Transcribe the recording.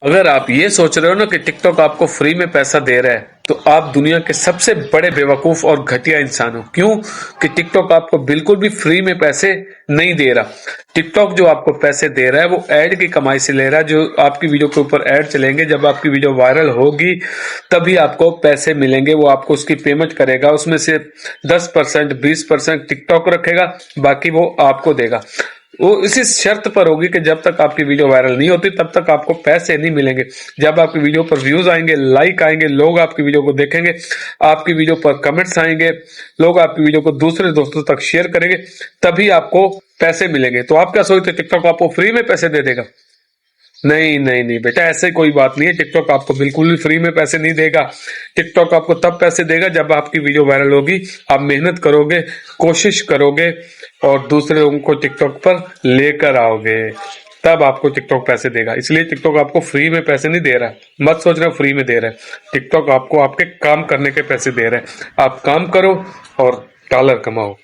अगर आप ये सोच रहे हो ना कि टिकटॉक आपको फ्री में पैसा दे रहा है, तो आप दुनिया के सबसे बड़े बेवकूफ और घटिया इंसान हो। क्यों? कि टिकटॉक आपको बिल्कुल भी फ्री में पैसे नहीं दे रहा। टिकटॉक जो आपको पैसे दे रहा है वो ऐड की कमाई से ले रहा है। जो आपकी वीडियो के ऊपर ऐड चलेंगे, जब आपकी वीडियो वायरल होगी तभी आपको पैसे मिलेंगे। वो आपको उसकी पेमेंट करेगा, उसमें से 10% 20% टिकटॉक रखेगा, बाकी वो आपको देगा। वो इसी शर्त पर होगी कि जब तक आपकी वीडियो वायरल नहीं होती तब तक आपको पैसे नहीं मिलेंगे। जब आपकी वीडियो पर व्यूज आएंगे, लाइक आएंगे, लोग आपकी वीडियो को देखेंगे, आपकी वीडियो पर कमेंट्स आएंगे, लोग आपकी वीडियो को दूसरे दोस्तों तक शेयर करेंगे, तभी आपको पैसे मिलेंगे। तो आप क्या सोचते, टिकटॉक आपको फ्री में पैसे दे देगा? नहीं नहीं नहीं बेटा, ऐसे कोई बात नहीं है। टिकटॉक आपको बिल्कुल भी फ्री में पैसे नहीं देगा। टिकटॉक आपको तब पैसे देगा जब आपकी वीडियो वायरल होगी, आप मेहनत करोगे, कोशिश करोगे और दूसरे लोगों को टिकटॉक पर लेकर आओगे, तब आपको टिकटॉक पैसे देगा। इसलिए टिकटॉक आपको फ्री में पैसे नहीं दे रहा है। मत सोच रहे फ्री में दे रहा है। टिकटॉक आपको आपके काम करने के पैसे दे रहा है। आप काम करो और डॉलर कमाओ।